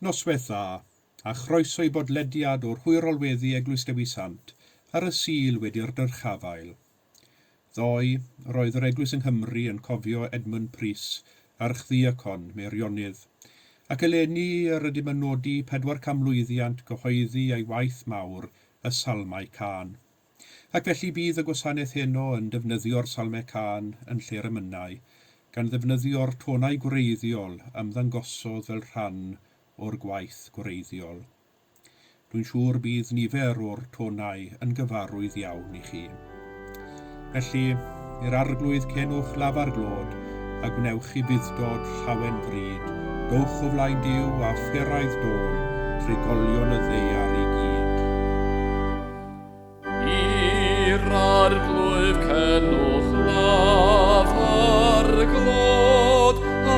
Noswaith dda, a chroeso i bodlediad o'r Hwyrol Weddi Eglwys Dewi Sant ar y Sul wedi'r Dyrchafael. Ddoe, roedd yr Eglwys yng Nghymru yn Cofio Edmwnd Prys a'r Cofio Meirionydd, ac eleni yr ydym yn nodi 400mlwyddiant cyhoeddi ei waith mawr y Salmau Cân. Ac felly bydd y gwasanaeth heno yn defnyddio'r Salmau Cân yn lle'r emynau, gan ddefnyddio'r tonau gwreiddiol ymddangosodd fel rhan o'r gwaith gwreiddiol. Dwi'n siŵr bydd nifer o'r tonau yn gyfarwydd iawn i chi. Felly, i'r arglwydd cenwch lafar glod a gwnewch i fuddod llawen bryd, dowch o flaen Duw a pheraidd dôn, trigolion y ddeiar i gyd. I'r arglwydd cenwch lafar glod a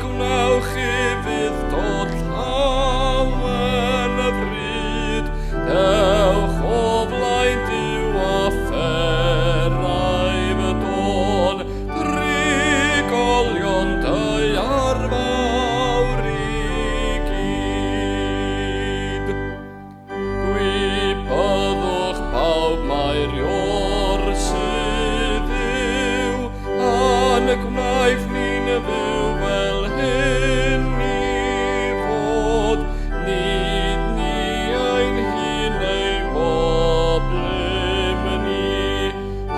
gwnewch i fuddod llawen bryd, dewch o flaen Duw a pheraidd dôn, trigolion deiar mawr i gyd. Gwybyddwch pawb wedi'r sydd yw, a'n gwnaeth ni'n fyw fel hyn i fod, nid ni ein hun ei boblym ni, a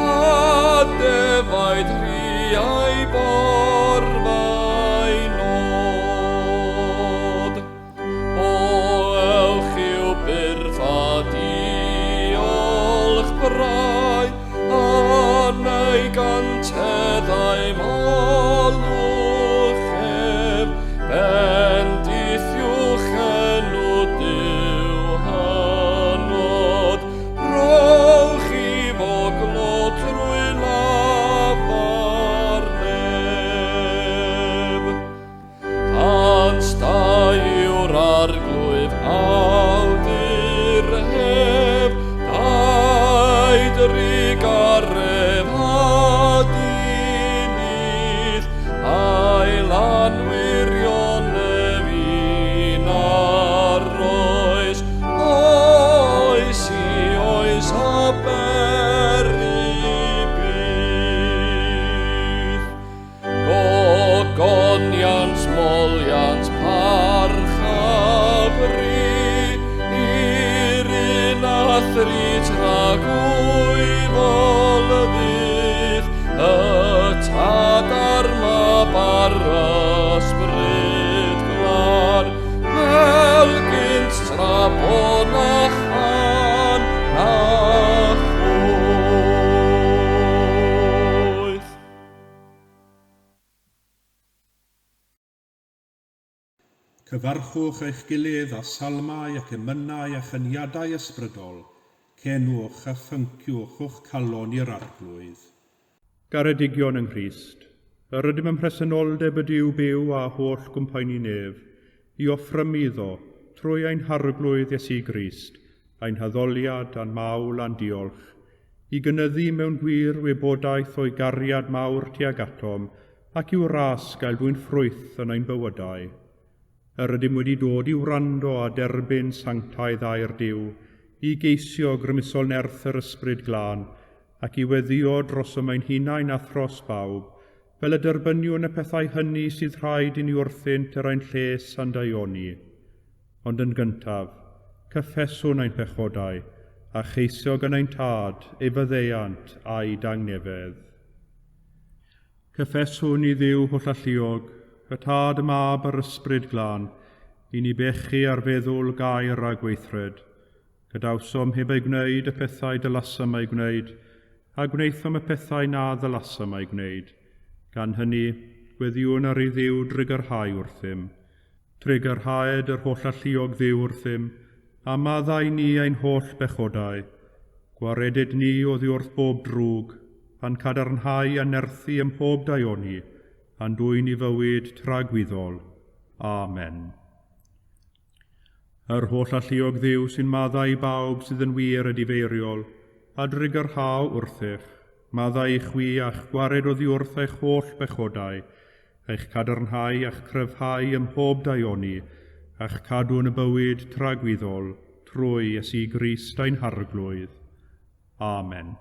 defaid rhiau borfau nod. O ewch i'w byrfa diolch brau, a neu ganteddau molwch ef, bendithiwch enw Duw hynod, rowch i foglod trwy lafar neb. Ans da yw'r arglwydd awdur heb, daid rigaref a dinydd, a'i lanwirion y fi'n arroes, oes i oes a beri bydd. Gogoniant, smoliant, parch a bri, i'r un a thri trag wyddol fydd, y tad ar mab ar ysbryd glan, fel gynt tra bon a chan a chwyth. Cyfarchwch eich gilydd â salmau ac emynau a chyniadau ysbrydol, cenwch a thynciwch o'ch calon i'r arglwydd. Garedigion yng Nghrist, yr ydym yn presenoldeb y Duw byw a holl gwmpaini nef, i offrym iddo, trwy ein harglwydd Iesu Grist, ein haddoliad a'n mawl a'n diolch, i gynyddu mewn gwir wybodaeth o'i gariad mawr tuag atom, ac i'w ras gael fwy'n ffrwyth yn ein bywydau. Yr ydym wedi dod i wrando a derbyn sanctaidd a'r Duw, i geisio grymusol nerth yr ysbryd glân, ac i weddio dros ym ein hunain a thros bawb, fel y derbyniwn y pethau hynny sydd rhaid i ni wrthynt yr ein lles a'n daioni. Ond yn gyntaf, cyffeswn ein pechodau, a cheisio gan ein tad, ei fyddeiant a'i dangnefedd. Cyffeswn i Dduw holl alluog, y tad y mab yr ysbryd glân, i ni bechu ar feddwl gair a gweithred. Gadawsom heb ei gwneud y pethau dylasam ei gwneud, a gwneithom y pethau na ddylasam ei gwneud. Gan hynny, gweddiwn ar ei Dduw drigyrhau wrthym. Trigyrhaed yr holl alluog Dduw wrthym, a maddau ni ein holl bechodau. Gwaredid ni oddi wrth bob drwg, pan cadarnhau a nerthu ym mhob daioni, a'n dwy'n i fywyd tragwyddol. Amen. Yr holl alluog Dduw sy'n maddau bawb sydd yn wir y difeiriol, a drigyrhaw wrthych, maddau i chwi a'ch gwared oddi wrth eich holl bechodau, eich cadarnhau a'ch cryfhau ym mhob daioni, a'ch cadw yn y bywyd tragwyddol trwy Iesu Grist ein harglwydd. Amen.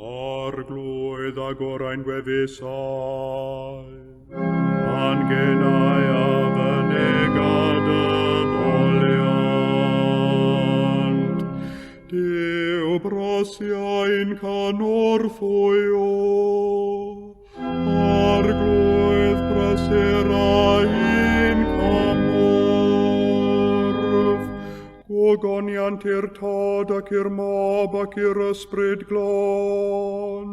Arglwydd agorau'n gwefusau, an genau a fynegad y foliant. Dyw brosiau'n canorffwyo, arglwydd brysurau'n camorf. Gogoniant i'r tad ac i'r mab ac i'r ysbryd glon,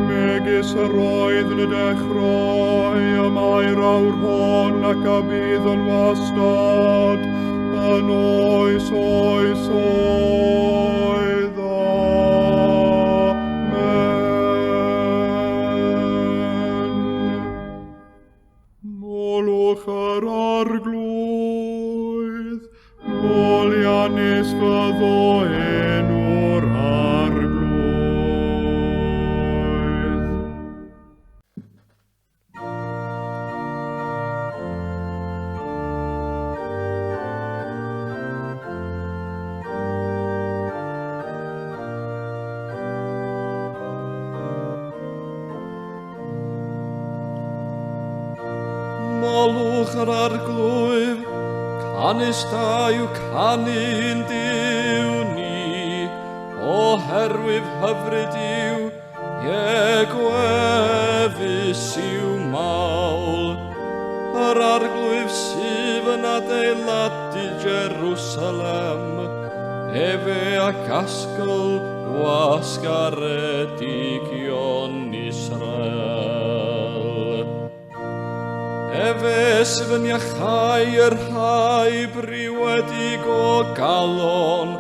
megis yr oedd yn y dechrau, y mae'r awr hon ac a bydd yn wastad, yn oes oes oedd. Amen. Molwch yr arglwydd, Molianus fyddo enw'r arglwydd. Molwch yr arglwydd, Canys da yw canu'n Duw ni, oherwydd hyfryd yw, gwefus yw mawl. Yr arglwydd sydd yn adeiladu Jerusalem, efe ac asgol wasgaredigion Israel. Efe sydd yn iachau yr rhai briwedig o galon,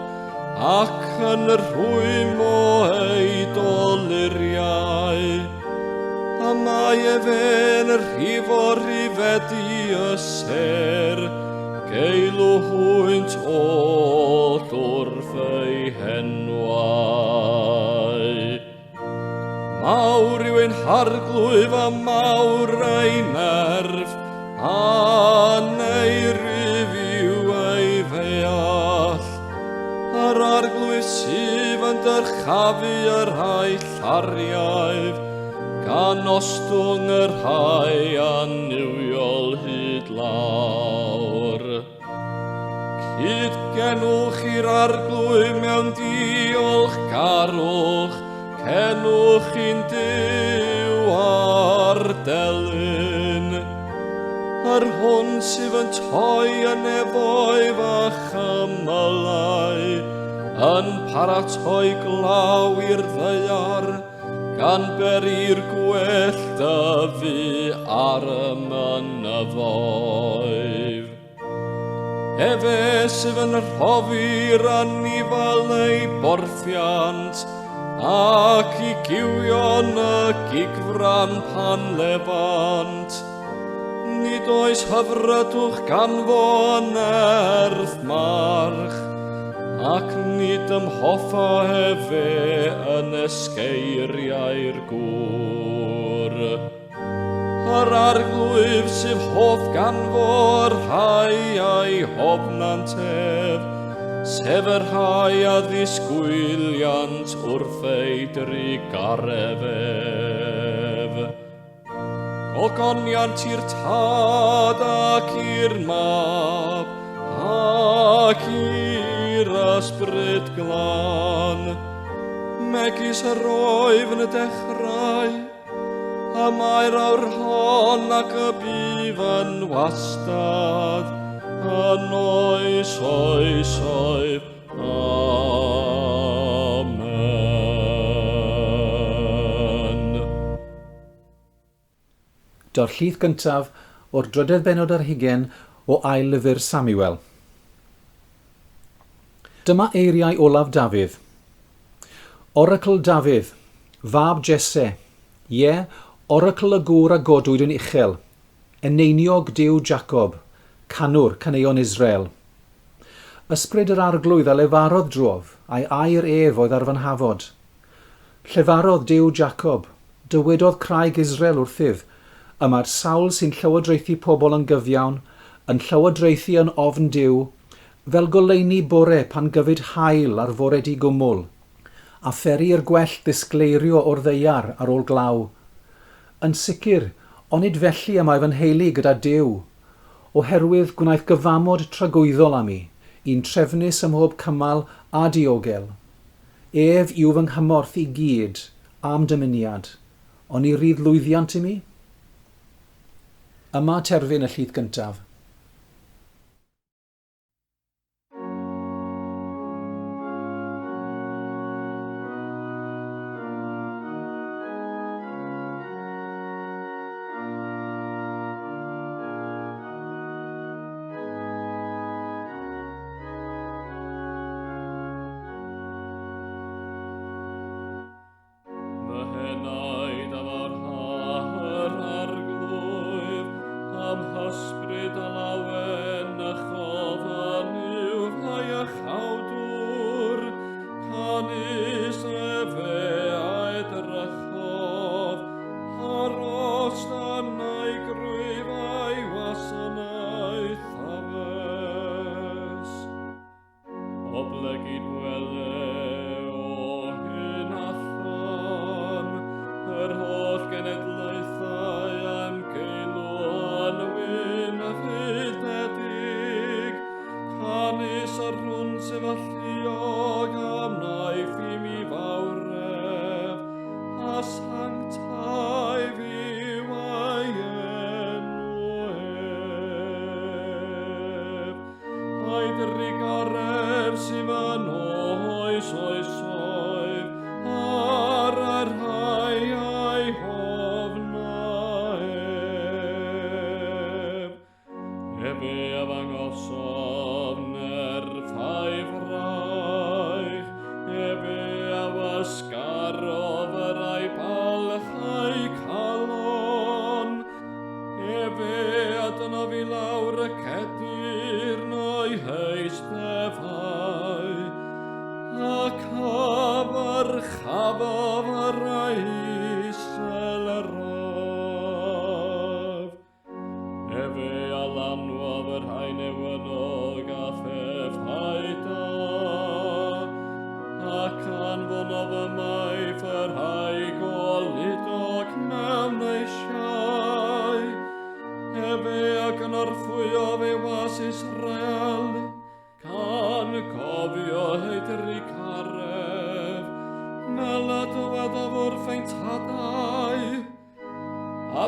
ac yn yr rhwym o eidoluriau. A mae efen yr rhif o rifedi y ser, geilw hwynt oll wrth ei henwau. Mawr yw ein harglwyf a mawr ei nerf, a neirif yw ei feall. Yr arglwyf sydd yn dyrchafu yr rhai llariaeth, gan ostwng yr rhai aniwiol hyd lawr. Cyd genwch i'r arglwyf mewn diolchgarwch, cenwch i'n Duw ar delyn. Yr hwn sydd yn toi yn efoedd a chymylau, yn paratoi glaw i'r ddeiar, gan beri'r gwell dyfu ar y mynyddoedd. Efe sydd yn rhofi'r anifal ei borthiant, ac i giwion y gigfran pan lefant. Nid oes hyfrydwch gan fo nerth march, ac nid ymhoffa efe yn esgeiriau'r gŵr. Yr arglwyf sydd hoff gan fo'r rhai a'i hofnant ef, sef yr rhai a ddisgwyliant wrth ei drigarefef. Gogoniant i'r tad ac i'r mab, ac i'r ysbryd glân, megis yr oedd yn y dechrau, a mae'r awr hon ac y bydd yn wastad, yn oes oes oedd. Amen. Darlith gyntaf o'r drydydd bennod ar 20 o ail lyfr Samuel. Dyma eiriau olaf Dafydd. Oracl Dafydd, fab Jesse, oracl y gŵr a godwyd yn uchel, eneiniog Duw Jacob, canwr caneuon Israel. Ysbryd yr arglwydd a lefarodd drof, a'i air ef oedd ar fy nhafod. Llefarodd Duw Jacob, dywedodd craig Israel wrthydd, Yma'r sawl sy'n llywodraethu pobl yn gyfiawn, yn llywodraethu yn ofn Duw, fel goleuni bore pan gyfyd haul ar foredi gwmwl, a pheri'r gwell ddisgleirio o'r ddeiar ar ôl glaw. Yn sicr, onid felly y mae fy nheulu gyda Duw, oherwydd gwnaeth gyfamod tragwyddol am i, un trefnus ym mhob cymal a diogel. Ef yw fy nghymorth i gyd am dymuniad, ond i rydd lwyddiant i mi? Yma terfyn y llith gyntaf.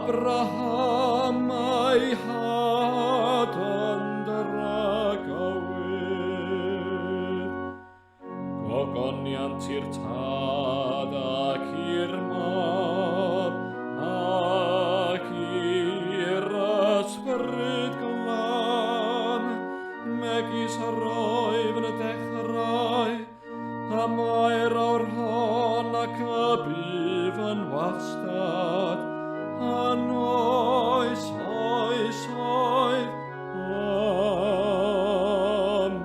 Abraham a'i had yn dyragywydd, gogoniant i'r tad ac i'r mab, ac i'r ysbryd glan, megis roedd yn y dechrau, a mae'r awr hon ac y bydd yn wastad, yn oes, oes, oes, amen.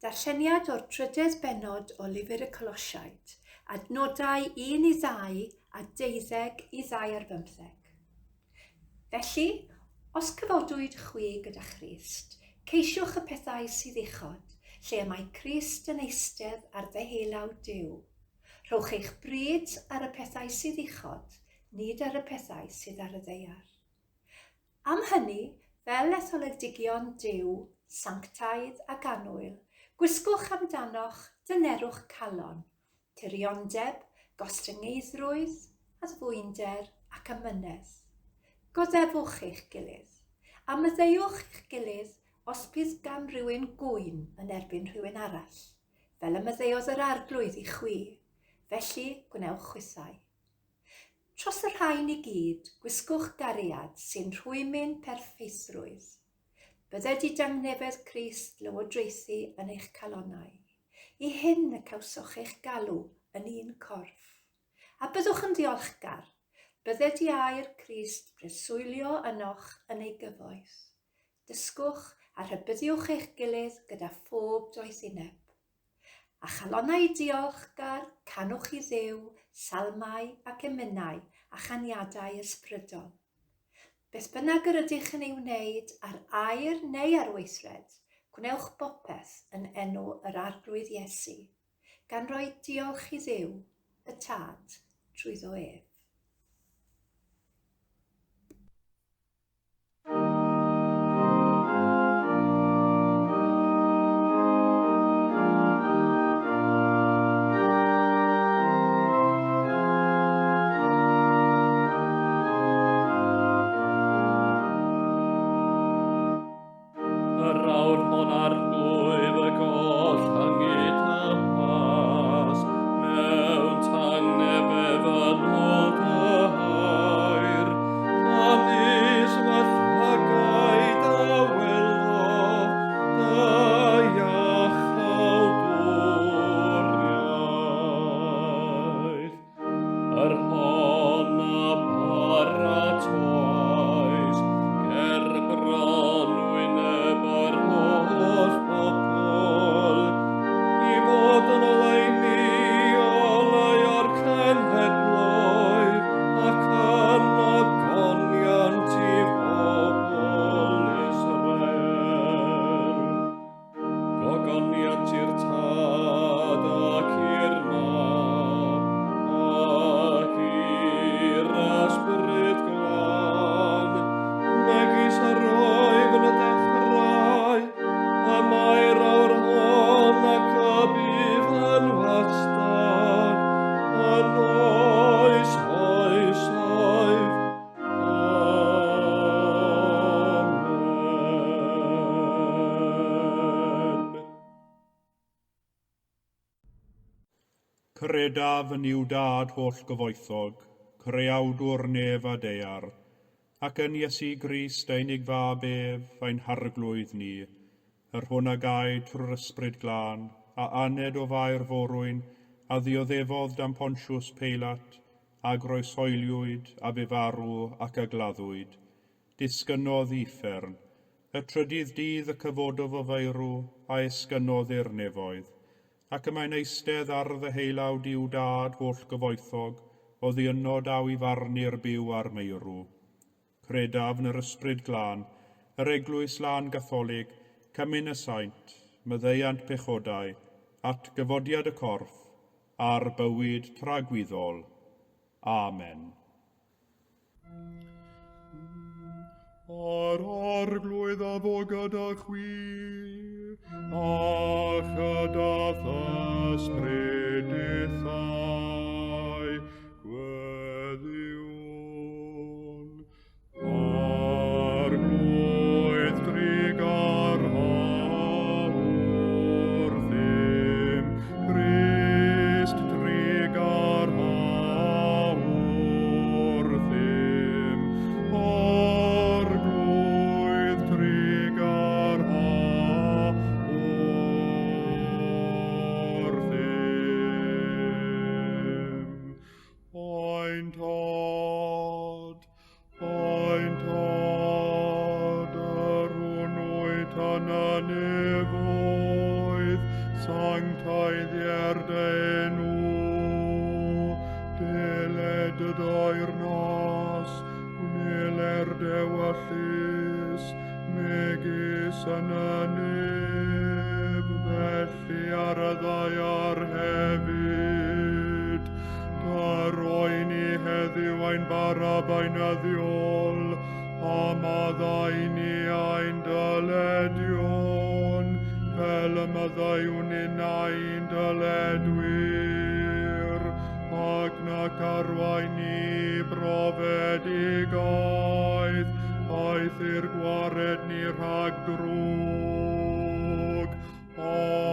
Darlleniad o'r trydydd bennod o lyfr y Colosiaid, adnodau 1 i 2 a 12 i 25. Felly, os cyfodwyd chwi gyda Christ, ceisiwch y pethau sydd uchod, lle y mae Crist yn eistedd ar ddeheulaw Duw. Rhowch eich bryd ar y pethau sydd uchod, nid ar y pethau sydd ar y ddeiar. Am hynny, fel etholedigion Duw, sanctaidd ac annwyl, gwisgwch amdanoch dynerwch calon, tirionddeb, gostyngeidrwydd, addfwynder ac amynedd. Goddefwch eich gilydd, a myddeiwch eich gilydd os bydd gan rhywun gwyn yn erbyn rhywun arall, fel y myddeodd yr arglwydd i chwi, felly gwnewch chwythau. Tros y rhain i gyd, gwisgwch gariad sy'n rhwymyn perffeithrwydd. Bydded i dangnefedd Crist lywodraethu yn eich calonnau. I hyn y cawswch eich galw yn un corff. A byddwch yn ddiolchgar, bydded i air Crist preswylio ynoch yn ei gyfoeth. Dysgwch a rhybyddiwch eich gilydd gyda phob doethineb. A chalonnau diolchgar canwch i Dduw, salmau ac emynau a chaniadau ysbrydol. Beth bynnag yr ydych yn ei wneud ar air neu ar weithred, gwnewch bopeth yn enw yr arglwydd Iesu, gan roi diolch i Dduw, y Tad, trwyddo ef. Credaf yn i'w dad holl gyfoethog, creawdwr nef a deiar, ac yn Iesu Grist einig fab ef ein harglwydd ni, yr hwn a gaed trwy'r ysbryd glân, a aned o fair forwyn, a ddioddefodd dan Pontiws Peilat, a groesoeliwyd, a befarw ac a gladdwyd, disgynnodd uffern, y trydydd dydd y cyfododd o feirw, a esgynnodd i'r nefoedd, ac yma'n eistedd ar ddeheilawd i'w dad holl gyfoethog, o ddiynod aw i farnu'r byw ar meirw. Credaf yn yr ysbryd glân, yr Eglwys Lân Gatholig, cymyn y Saint, myddeiant pechodau, at gyfodiad y corff, a'r bywyd tragwyddol. Amen. Ar arglwydd a fo gyda chwi, a chydath ysbryd ithau, gweddiwn. Arglwydd drigar hawr ddim, Crist drigar hawr ddim, arglwydd drigar hawr ddim. Ein tad, yr hwnnwyd yn y nefoedd, sanctaidd i'r denw, deled y dair nas, gwneler dewyllus, megis yn y neb, felly ar y ddaiar hefyd. Daroi ni heddiw ein barab ein addiol, a maddau ni ein dyledion, fel y maddaiwn ni'n ein dyledwyr, ac nac arwain ni brofedigaeth, aeth i'r gwared ni rhag drwg. Amen.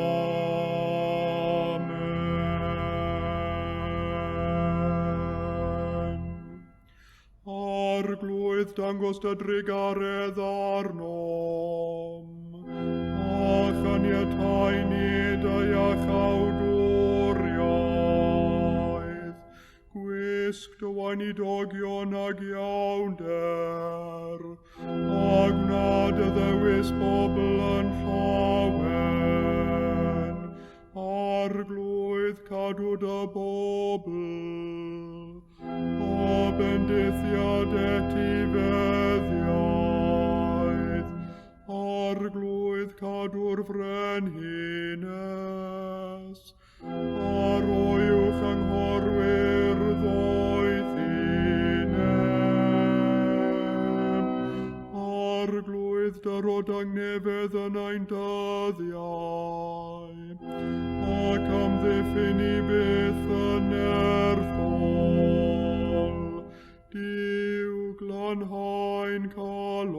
Arglwydd dangos dy drigaredd arnom, a chaniatau ni dy iachawdwriaeth, gwisg dy weinidogion ag iawnder, a gnad y ddewis bobl frenhines, ar oiwch anghorwyr ddoeth inem, arglwydd dyrod angnefedd yn ein dyddiau, ac am ddiffyn i byth yn erthol, Duw glanhau'n calonau,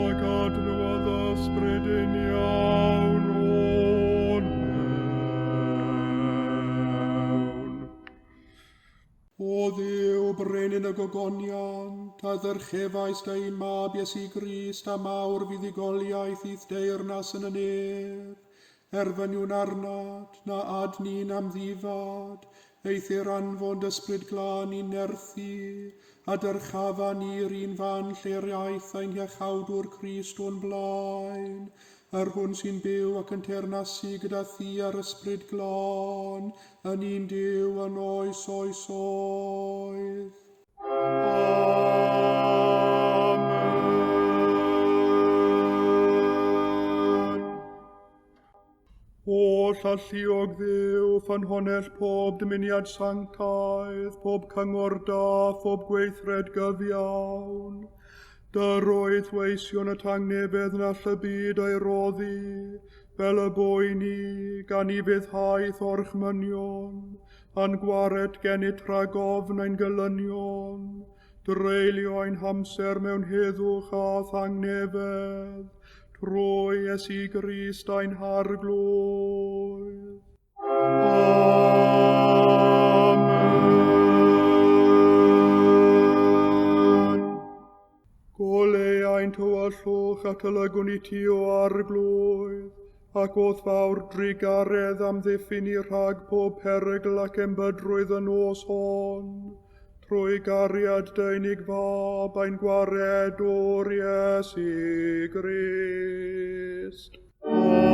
ac adnodd ysbrydyn iawn o mewn. O Dduw brenin y gogoniant, a ddyrchefais da un mab Iesu Grist a mawr fuddugoliaeth idd deyrnas yn y neb, erfyn yw'n arnat na adni'n am ddifad, eithir anfon ysbryd glân i'n nerthu, a dyrchafan i'r un fan lle'r iaith ein iachawdwr Crist o'n blaen, yr hwn sy'n byw ac yn teyrnasu gyda thi ar ysbryd glân, yn un Duw yn oes oes oedd. Amen. O llalluog Dduw, ffynhonell pob dymuniad sanctaidd, pob cyngor da, pob gweithred gyfiawn, dyrwydd weision y tangnefedd na all y byd ei roddi, fel y boeni gan i fyddhaeth orchmynion, a'n gwared gennyt rhagofn ein gylynion, dreulio ein hamser mewn heddwch a thangnefedd, trwy Iesu Grist ein harglwydd. Amen. Goleau'n tywyllwch at olygwn i ti o arglwydd, ac oedd fawr drigaredd am ddiffyn i rhag pob perygl ac embydrwydd yn os hon, trwy gariad deunig fab ein gwared o'r Iesu Grist. Amen.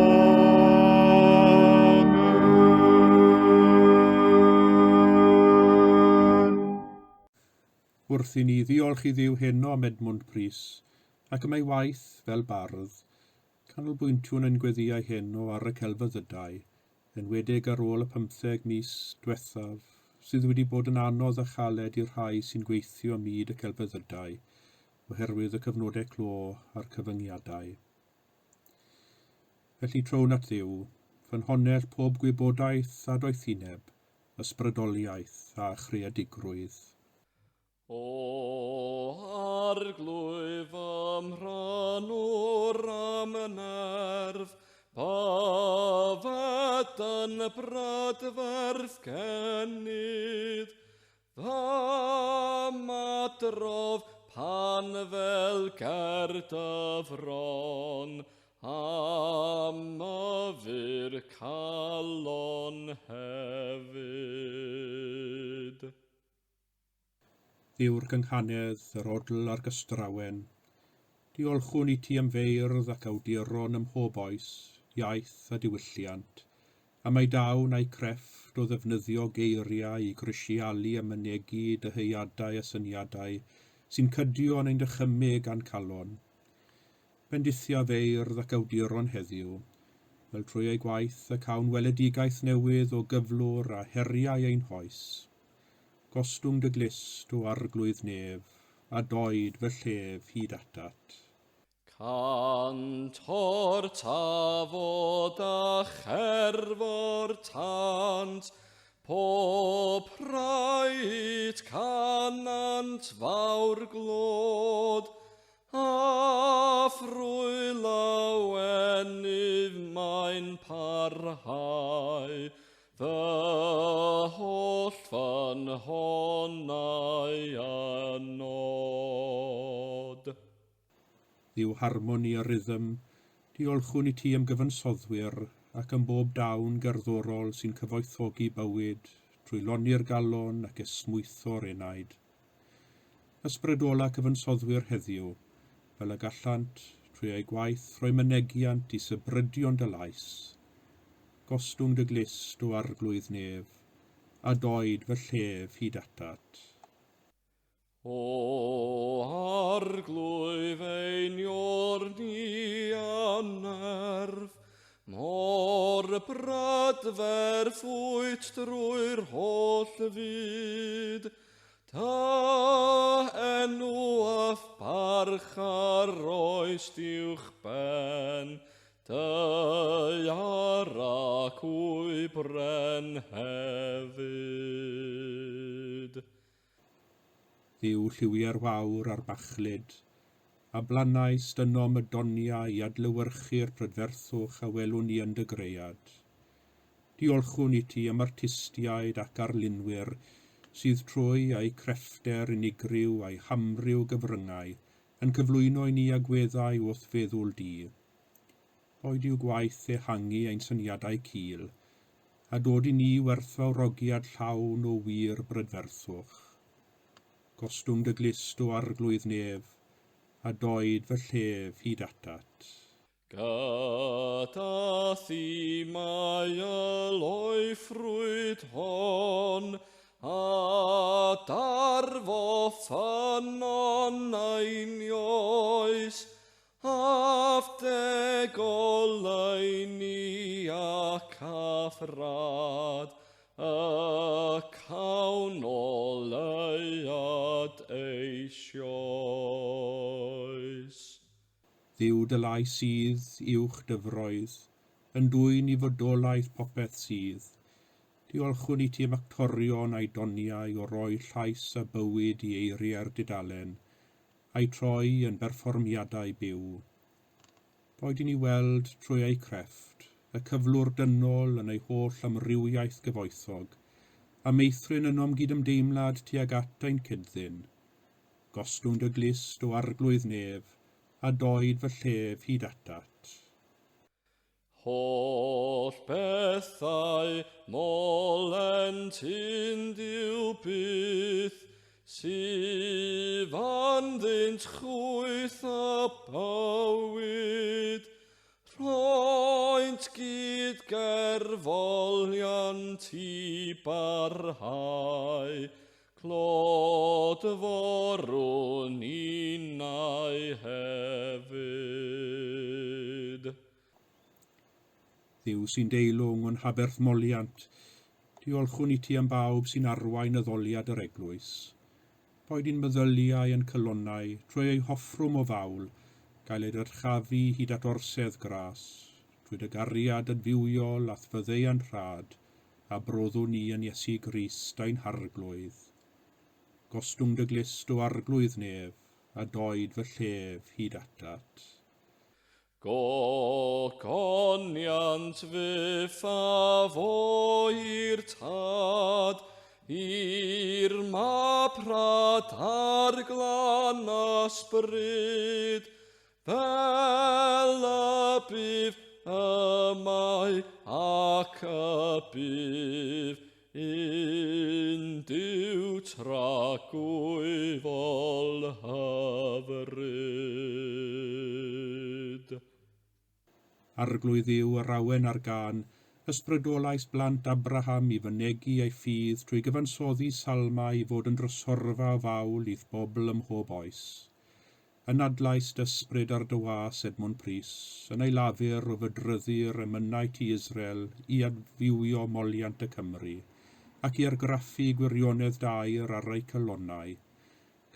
Wrth i ni ddiolch i Dduw heno am Edmwnd Prys, ac am ei waith fel bardd, canolbwyntwn yn gweddiau heno ar y celfyddydau, enwedig ar ôl y 15 mis diwethaf, sydd wedi bod yn anodd a chaled i'r rhai sy'n gweithio ym myd y celfyddydau, oherwydd y cyfnodau clo a'r cyfyngiadau. Felly trown at Dduw, ffynhonell pob gwybodaeth a doethineb, ysbrydoliaeth a chreadigrwydd. O arglwyf ymrhanwr am y nerf, bafad yn y brydferth gennydd, ddamadrof pan fel gerdyfron, am yfyr calon hefyd. Dduw'r gynghanedd, yr odl a'r gystrawen, diolchwn i ti am feirdd ac awduron ym mhob oes, iaith a diwylliant, am ei dawn a'i crefft o ddefnyddio geiriau i grisialu a mynegu dyheuadau a syniadau sy'n cydio yn ein dychymig a'n calon. Bendithia feirdd ac awduron heddiw, fel trwy ei gwaith y cawn weledigaeth newydd o gyflwr a heriau ein hoes. Gostwng dy glist o arglwydd nef, a doed fy llef hyd atat. Cantor tafod a cherfor tant, pob rhaid canant fawr glod, a ffrwyl a wenydd mae'n parhau, fy holl ffynhonnau a nod. Dduw harmoni a rhythm, diolchwn i ti am gyfansoddwyr ac am bob dawn gerddorol sy'n cyfoethogi bywyd trwy loni'r galon ac esmwytho'r enaid. Ysbrydola cyfansoddwyr heddiw, fel y gallant trwy ei gwaith rhoi mynegiant i sybrydion dy lais. Gostwng dy glist o arglwydd nef, a doed fy llef hyd atat. O arglwydd ein iorni bradferthwyd drwy'r holl fyd. Ta enw a barch ar oes diwch ben, Deiar ac wybren hefyd. Dduw lliwiau'r wawr a'r bachlyd, a blannais dynom y donia i adlewyrchu'r prydferthwch a welwn ni yn dy greiad. Diolchwn i ti am artistiaid ac arlunwyr sydd trwy a'u creffter unigryw a'u hamryw gyfryngau yn cyflwyno i ni agweddau wrth feddwl di. Oed i'w gwaith ehangu ein syniadau cil, a dod i ni werthfawrogiad llawn o wir brydferthwch. Gostwng dy glist o arglwydd nef, a doed fy llef hyd atat. Gada thi mae yloi ffrwyd hon, a darfo ffynon einioes, Afdeg o leini a caffrad, y cawn o leiad eisioes. Dduw dy lai sydd uwch dyfroedd, yn dwyn i fodolaeth popeth sydd. Diolchwn i ti am actorion a'i doniau o roi llais a bywyd i eiriau'r dudalen, a'i troi yn berfformiadau byw. Boed i ni weld trwy ei crefft, y cyflwr dynol yn ei holl amrywiaeth gyfoethog, a meithrin ynom gydymdeimlad tuag at ein cyddyn. Gostwng dy glist o arglwydd nef, a doed fy llef hyd atat. Holl bethau molent yn diw byth, sydd anddynt chwyth a bywyd, rhoent gyd gerfoliant i barhau, clod forwn unau hefyd. Dduw sy'n deilwng o'n haberthmoliant, diolchwn i ti am bawb sy'n arwain y ddoliad yr eglwys. Boed i'n meddyliau yn cylonau, trwy ei hoffrwm o fawl, gael ei dyrchafu hyd at orsedd gras, trwy dy gariad yn fywiol a fyddeu yn rhad, a broddwn ni yn Iesu Grist a'n harglwydd. Gostwng dy glist o arglwydd nef, a doed fy llef hyd atat. Gogoniant fy ffafo i'r tad, i'r maprad ar glan ysbryd, fel y bydd ymau ac y bydd un diw tragwyfol hyfryd. Arglwydd yw yr awen ar gan, ysbrydolais blant Abraham i fynegu ei ffydd trwy gyfansoddi salmau i fod yn drysorfa o fawl i'th bobl ym mhob oes. Anadlais dysbryd ar dy was Edmwnd Prys, yn ei lafur o fydryddu'r emynau ti Israel i adfywio moliant y Cymru, ac i argraffu gwirionedd dair ar ei cylonau.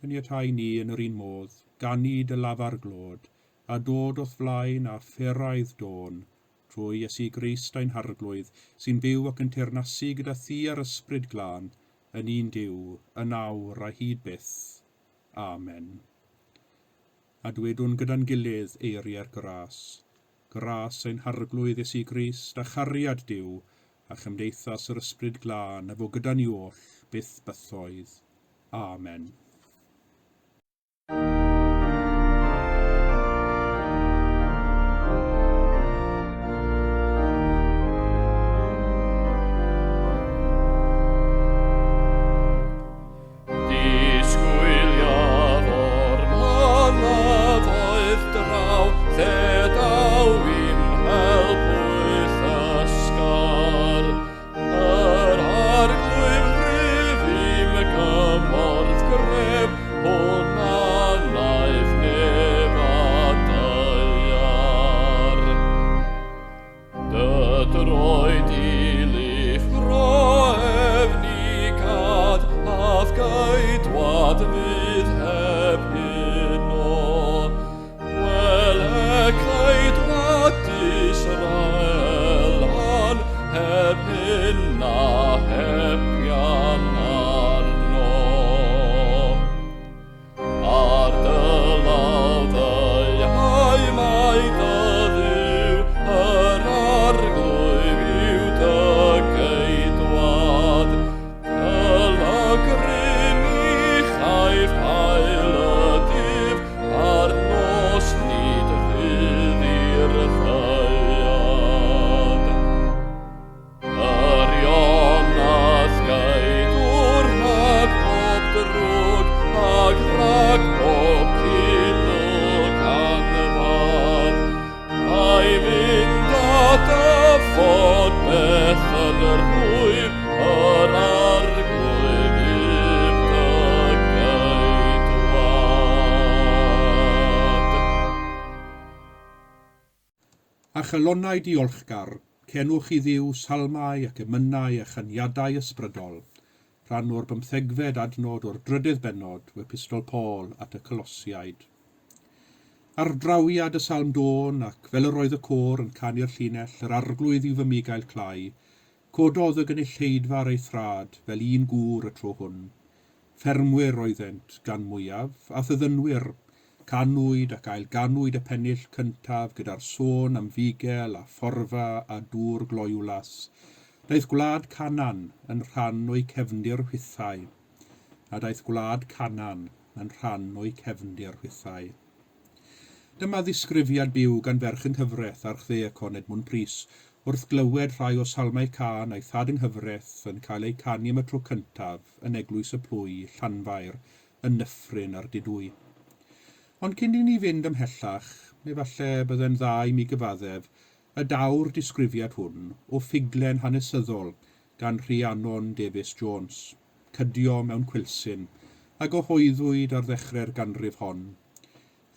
Cyniatau ni yn yr un modd, ganu dy lafar glod, a dod o'th flaen a fferaidd dôn, trwy Iesu Grist a'n harglwydd, sy'n byw ac yn teyrnasu gyda thi ar ysbryd glân, yn un Duw, yn awr a hyd byth. Amen. A dwedwn gyda'n gilydd eiriau'r gras ein harglwydd Iesu Grist a chariad Duw, a chymdeithas yr ysbryd glân, efo gyda ni oll, byth bythoedd. Amen. Yr arglwydd rhyfim gymorth greu. chalonnau diolchgar, cenwch i ddiw salmau ac emynau a chyniadau ysbrydol, rhan o'r 15fed adnod o'r 3ydd bennod o Epistol Paul at y Colosiaid. Ar drawiad y salm dôn ac fel yr oedd y côr yn canu'r llinell, yr arglwydd i'w fymigael clai, cododd y gynulleidfa ar ei thrad fel un gŵr y tro hwn. Ffermwyr oeddent gan mwyaf, a thyddynwyr, canwyd ac ail ganwyd y pennill cyntaf gyda'r sôn am figel a phorfa a dŵr gloiwlas. Daeth gwlad Canan yn rhan o'i cefndir hwythau, a daeth gwlad Canan yn rhan o'i cefndir hwythau. Dyma ddisgrifiad byw gan ferch yng nghyfraith Salmau Cân Edmwnd Prys wrth glywed rhai o Salmau Cân a'i thad yng nghyfraith yn cael ei canu am y tro cyntaf yn Eglwys y Plwy, Llanfair, yn Nyffryn ar Dydwy. Ond cyn i ni fynd ymhellach, neu falle bydde'n dda i mi gyfaddef, y dawr disgrifiad hwn o ffuglen hanesyddol gan Rhiannon Davies Jones, cydio mewn cwilsyn, a gyhoeddwyd ar ddechrau'r ganrif hon.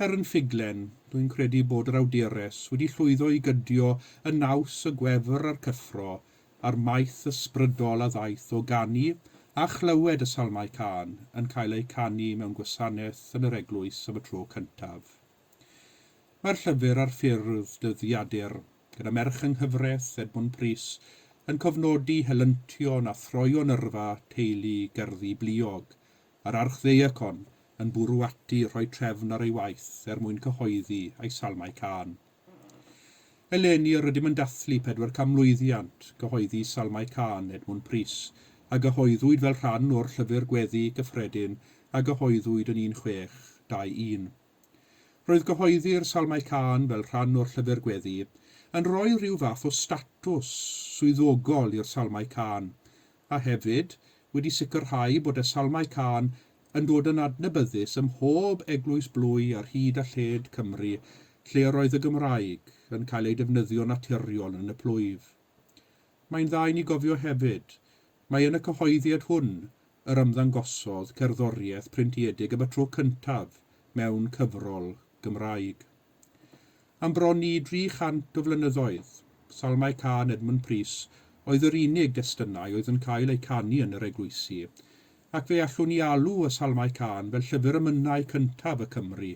Yn ffuglen, dwi'n credu bod yr awdures wedi llwyddo i gydio y naws y gwefr a'r cyffro a'r maith ysbrydol a ddaeth o ganu a chlywed y Salmau Cân yn cael ei canu mewn gwasanaeth yn yr Eglwys am y tro cyntaf. Mae'r llyfr ar ffyrdd dyddiadur, gyda merch yng nghyfraith Edmwnd Prys, yn cofnodi helyntion a throion yrfa teulu gerddi bliog, a'r archddeacon yn bwrw ati rhoi trefn ar ei waith mwyn cyhoeddi ei Salmau Cân. Eleni rydym yn dathlu 400mlwyddiant gyhoeddi Salmau Cân Edmwnd Prys, a gyhoeddwyd fel rhan o'r llyfr gweddi gyffredin a gyhoeddwyd yn 1621. Roedd gyhoeddi'r Salmau Cân fel rhan o'r llyfr gweddi yn rhoi rhyw fath o statws swyddogol i'r Salmau Cân, a hefyd wedi sicrhau bod y Salmau Cân yn dod yn adnabyddus ym mhob eglwys blwy ar hyd a lled Cymru, lle roedd y Gymraeg yn cael ei defnyddio naturiol yn y plwyf. Mae'n dda i ni gofio hefyd, mae yn y cyhoeddiad hwn yr ymddangosodd cerddoriaeth printiedig am y tro cyntaf mewn cyfrol Gymraeg. Am bron i 300 o flynyddoedd, Salmau Cân Edmwnd Prys oedd yr unig destunau oedd yn cael ei canu yn yr Eglwysi, ac fe allwn ni alw y Salmau Cân fel llyfr ymynau cyntaf y Cymru,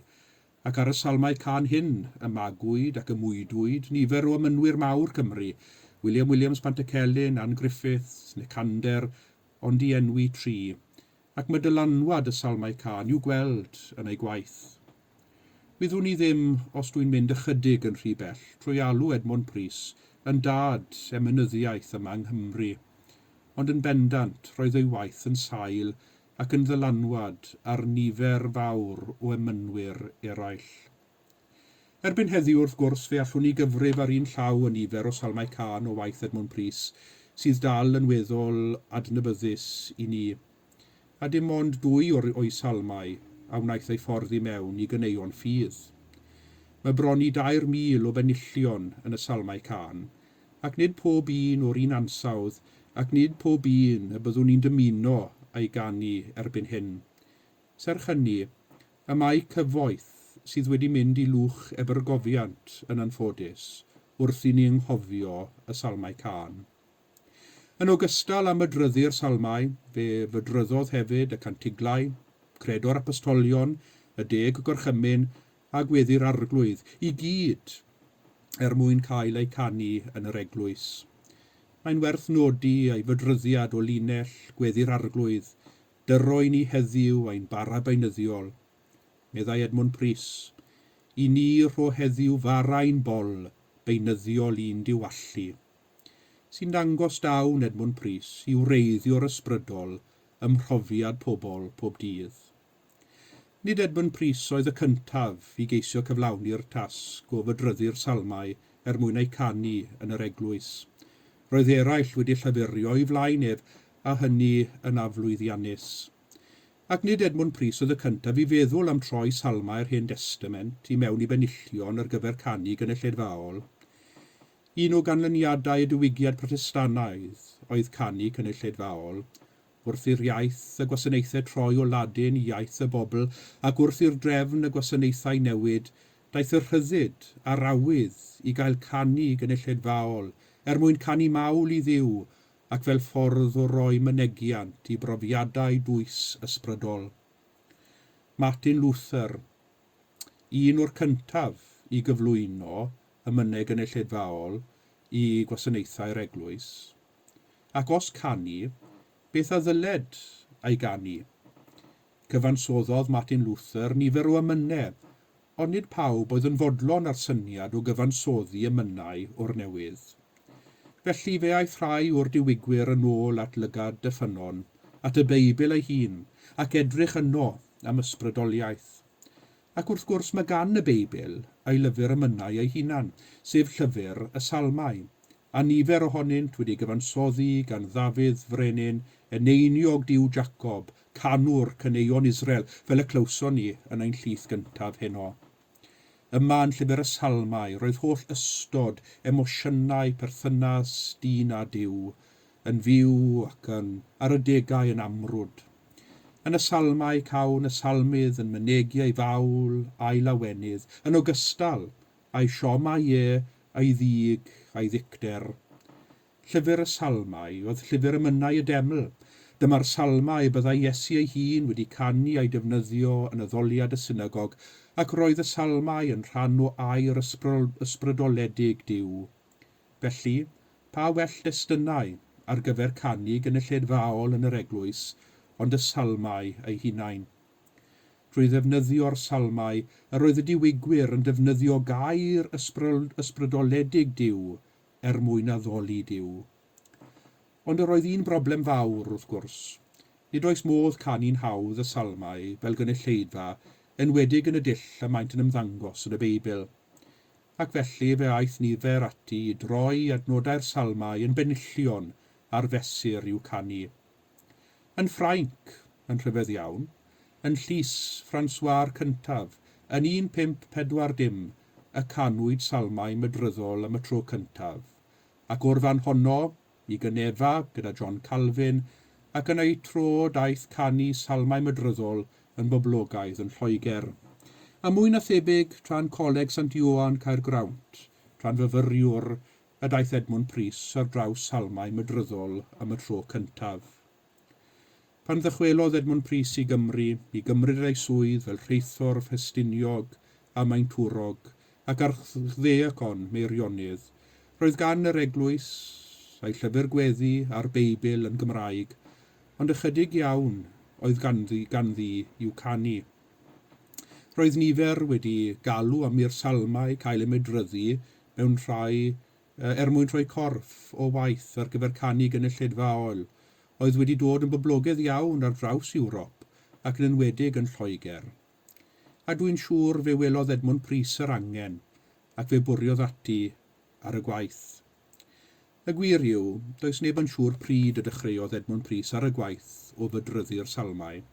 ac ar y Salmau Cân hyn ymagwyd ac ymwydwyd nifer o ymynwyr mawr Cymru, Williams Pantycelyn, Ann Griffiths, Nicander, ond i enwi 3, ac mae dylanwad y Salmau Cân i'w gweld yn ei gwaith. Byddwn ni ddim, os dwi'n mynd ychydig yn rhy bell, trwy alw Edmwnd Prys yn dad emynyddiaeth yma yng Nghymru, ond yn bendant roedd ei waith yn sail ac yn ddylanwad ar nifer fawr o emynwyr eraill. Erbyn heddiw wrth gwrs fe allwn ni gyfrif ar un llaw y nifer o Salmau Cân o waith Edmwnd Prys sydd dal yn weddol adnabyddus i ni. A dim ond 2 o'i salmau a wnaeth ei ffordd i mewn i ganeuon ffydd. Mae bron i 2,000 o benillion yn y Salmau Cân, ac nid pob un o'r un ansawdd ac nid pob un y byddwn ni'n dymuno ei ganu erbyn hyn. Serch hynny, y mae cyfoeth sydd wedi mynd i lwch ebergofiant yn anffodus wrth i ni ynghofio y Salmau Cân. Yn ogystal â mydryddu'r salmau, fe fydryddodd hefyd y cantiglau, credo'r apostolion, y 10 gorchymyn a gweddi'r arglwydd, i gyd mwyn cael ei canu yn yr Eglwys. Mae'n werth nodi ei fydryddiad o linell gweddi'r arglwydd, dyroi ni heddiw ein bara beunyddiol, meddai Edmwnd Prys, i ni rho heddiw farau'n bol, beunyddiol un diwallu, sy'n dangos dawn Edmwnd Prys i wreiddio'r ysbrydol ym mhrofiad pobl pob dydd. Nid Edmwnd Prys oedd y cyntaf i geisio cyflawni'r tasg o fydryddu'r salmau mwyn ei canu yn yr Eglwys. Roedd eraill wedi llyfurio i flaen ef, a hynny yn aflwyddiannus. Ac nid Edmwnd Prys oedd y cyntaf i feddwl am troi salmau'r Hen Testament i mewn i benillion ar gyfer canu gynulleidfaol. Un o ganlyniadau y diwygiad Protestanaidd oedd canu cynulleidfaol, wrth i'r iaith y gwasanaethau troi o Ladin i iaith y bobl ac wrth i'r drefn y gwasanaethau newid, daeth y rhyddid a'r awydd i gael canu gynulleidfaol mwyn canu mawl i Dduw ac fel ffordd o roi mynegiant i brofiadau dwys ysbrydol. Martin Luther, un o'r cyntaf i gyflwyno y mynnau gynulleidfaol i gwasanaethau'r eglwys. Ac os canu, beth a ddyled ei ganu? Cyfansoddodd Martin Luther nifer o ymynau, ond nid pawb oedd yn fodlon ar syniad o gyfansoddi ymynau o'r newydd. Felly fe aeth rhai o'r diwygwyr yn ôl at lygad y ffynon, at y Beibl ei hun, ac edrych yno am ysbrydoliaeth. Ac wrth gwrs mae gan y Beibl ei lyfr ymynau ei hunan, sef llyfr y Salmau, a nifer ohonynt wedi gyfansoddi gan Ddafydd Frenin, eneiniog Duw Jacob, canwr caneuon Israel, fel y clywson ni yn ein llys gyntaf heno. Yma yn llyfr y Salmau, roedd holl ystod emosiynau perthynas dyn a Duw, yn fyw ac ar y degau yn amrwd. Yn y Salmau cawn y salmydd yn mynegu ei fawl a'i lawenydd, yn ogystal a'i siomau a'i ddig a'i ddicder. Llyfr y Salmau oedd llyfr ymynau y deml. Dyma'r salmau byddai Iesu ei hun wedi canu a'i defnyddio yn y ddoliad y synagog, ac roedd y salmau yn rhan o air ysbrydoledig Duw. Felly, pa well destunau ar gyfer canu gynulleidfaol yn yr eglwys, ond y salmau ei hunain. Drwy ddefnyddio'r salmau, yr oedd y diwygwyr yn defnyddio gair ysbrydoledig Duw mwyn addoli Duw. Ond yr oedd un broblem fawr wrth gwrs. Nid oes modd canu'n hawdd y salmau fel gynulleidfa, enwedig yn y dull y maent yn ymddangos yn y Beibl. Ac felly fe aeth nifer ati i droi adnodau'r salmau yn benillion ar fesur i'w canu. Yn Ffrainc, yn rhyfedd iawn, yn llys François cyntaf, yn 1540, y canwyd salmau medryddol am y tro cyntaf, ac o'r fan honno, i Genefa gyda John Calvin, ac yn ei tro daeth canu salmau medryddol yn boblogaidd yn Lloegr. A mwy na thebyg tra'n Coleg Sant Ioan Caergrawnt, tra'n fyfyriwr y daeth Edmwnd Prys ar draws salmau medryddol am y tro cyntaf. Pan ddychwelodd Edmwnd Prys i gymryd ei swydd fel rheithor ffestiniog a maentwrog ac ar ddeuacon meirionydd, roedd gan yr eglwys a'i llyfr gweddi a'r Beibl yn Gymraeg, ond ychydig iawn oedd ganddi i'w canu. Roedd nifer wedi galw am i'r salmau cael eu medryddu mewn rhai mwyn rhoi corff o waith ar gyfer canu gynulleidfaol, oedd wedi dod yn boblogaidd iawn ar draws Ewrop ac yn enwedig yn Lloegr. A dwi'n siŵr fe welodd Edmwnd Prys yr angen ac fe bwriodd ati ar y gwaith. Y gwir yw, does neb yn siŵr pryd y dechreuodd Edmwnd Prys ar y gwaith o fydryddu'r salmau.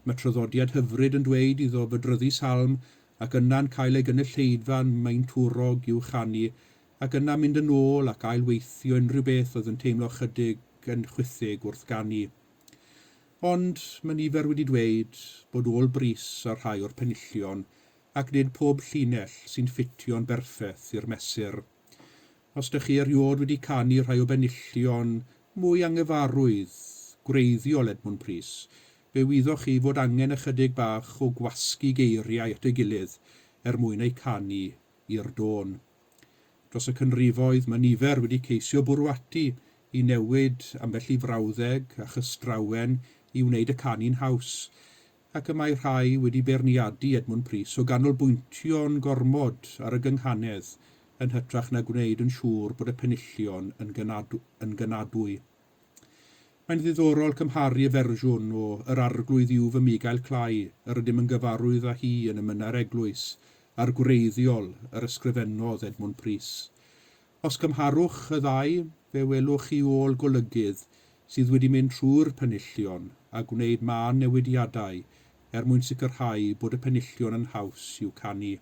Mae traddodiad hyfryd yn dweud iddo fydryddu salm ac yna'n cael ei gynulleidfa'n maentwrog i'w chanu ac yna mynd yn ôl ac ailweithio unrhyw beth oedd yn teimlo chydig yn chwythig wrth ganu. Ond mae nifer wedi dweud bod ôl brys ar rhai o'r penillion ac nid pob llinell sy'n ffitio'n berffeth i'r mesur. Os ydych chi eriod wedi canu rhai o benillion mwy anghyfarwydd, gwreiddiol Edmwnd Prys, fe wyddwch chi fod angen ychydig bach o gwasgu geiriau at ei gilydd mwyn ei canu i'r dôn. Dros y cynrifoedd mae nifer wedi ceisio bwrw ati i newid ambell i frawddeg a chystrawen i wneud y canu'n haws, ac y mae rhai wedi beirniadu Edmwnd Prys o ganolbwyntio'n gormod ar y gynghanedd yn hytrach na gwneud yn siŵr bod y penillion yn gynadwy. Mae'n ddiddorol cymharu y fersiwn o Yr Arglwydd yw fy Migael Clai, yr ydym yn gyfarwydd â hi yn ymyna'r eglwys, a'r gwreiddiol yr ysgrifennodd Edmwnd Prys. Os cymharwch y ddau, fe welwch chi ôl golygydd sydd wedi mynd trwy'r penillion a gwneud mân newidiadau mwyn sicrhau bod y penillion yn haws i'w canu.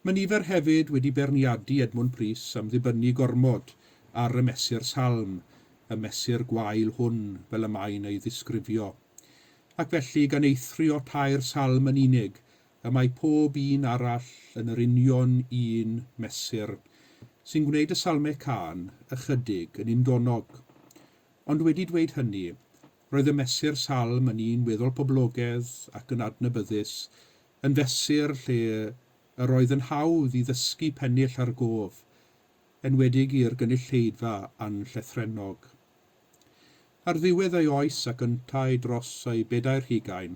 Mae nifer hefyd wedi beirniadu Edmwnd Prys am ddibynnu gormod ar y mesur salm, y mesur gwael hwn fel y mae'n ei ddisgrifio, ac felly gan eithrio tair salm yn unig y mae pob un arall yn yr union un mesur, sy'n gwneud y Salmau Cân ychydig yn undonog. Ond wedi dweud hynny, roedd y mesur salm yn un weddol poblogaidd ac yn adnabyddus, yn fesur lle yr oedd yn hawdd i ddysgu pennill ar gof, enwedig i'r gynulleidfa anllethrennog. Ar ddiwedd ei oes ac yntau dros ei 40,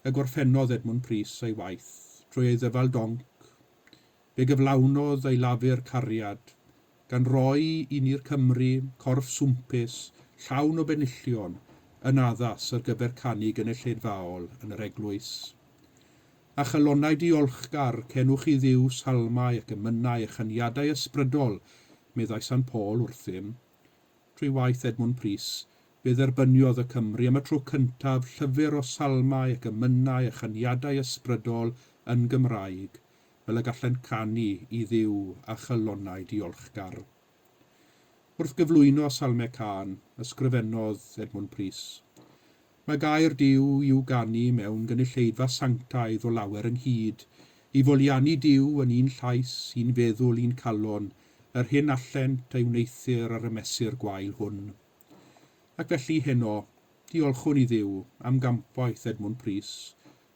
y gorffennodd Edmwnd Prys ei waith trwy ei ddyfal donc. Fe gyflawnodd ei lafur cariad, gan roi i ni'r Cymru corff swmpus, llawn o benillion, yn addas ar gyfer canu gynulleidfaol yn yr Eglwys. A chalonnau diolchgar cenwch i Dduw salmau ac emynau a chyniadau ysbrydol, meddai Sant Paul wrthym. Trwy waith Edmwnd Prys, fe dderbyniodd y Cymru am y tro cyntaf llyfr o salmau ac emynau a chyniadau ysbrydol yn Gymraeg, fel y gallen canu i Dduw a chalonnau diolchgar. Wrth gyflwyno Salmau Cân, ysgrifennodd Edmwnd Prys. Mae gair Duw i'w ganu mewn gynulleidfa sanctaidd o lawer ynghyd, i foliannu Duw yn un llais, un feddwl, un calon, yr hyn allent ei wneithir ar y mesur gwael hwn. Ac felly heno, diolchwn i Dduw am gampwaith Edmwnd Prys,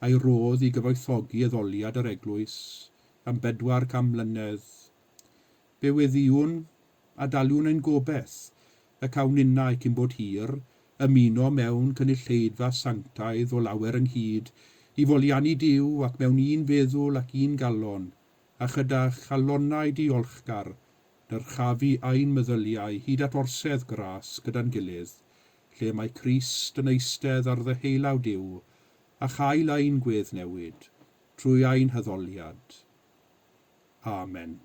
a'i rodd i gyfoethogi addoliad yr Eglwys am 400 mlynedd. Fe weddiwn a daliwn ein gobeith, y cawninnau cyn bod hir, ymuno mewn cynulleidfa sanctaidd o lawer ynghyd, i foliannu Duw ac mewn un feddwl ac un galon, a chyda chalonnau diolchgar, dyrchafu ein meddyliau hyd at orsedd gras gyda'n gilydd, lle mae Crist yn eistedd ar ddyheulaw Duw, a chael ein gweddnewid trwy ein hyddoliad. Amen.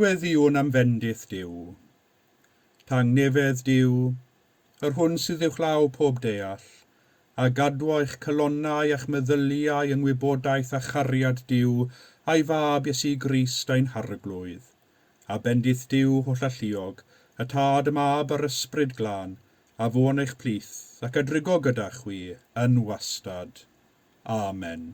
Gweddiwn am fendith Duw. Tangnefedd Duw, yr hwn sydd uwchlaw pob deall, a gadwa eich calonnau a'ch meddyliau yng ngwybodaeth a chariad Duw a'i fab Iesu Grist a'n harglwydd, a bendith Duw holl alluog, y tad y mab a'r ysbryd glân, a fo yn eich plith ac adrygo gyda chwi yn wastad. Amen.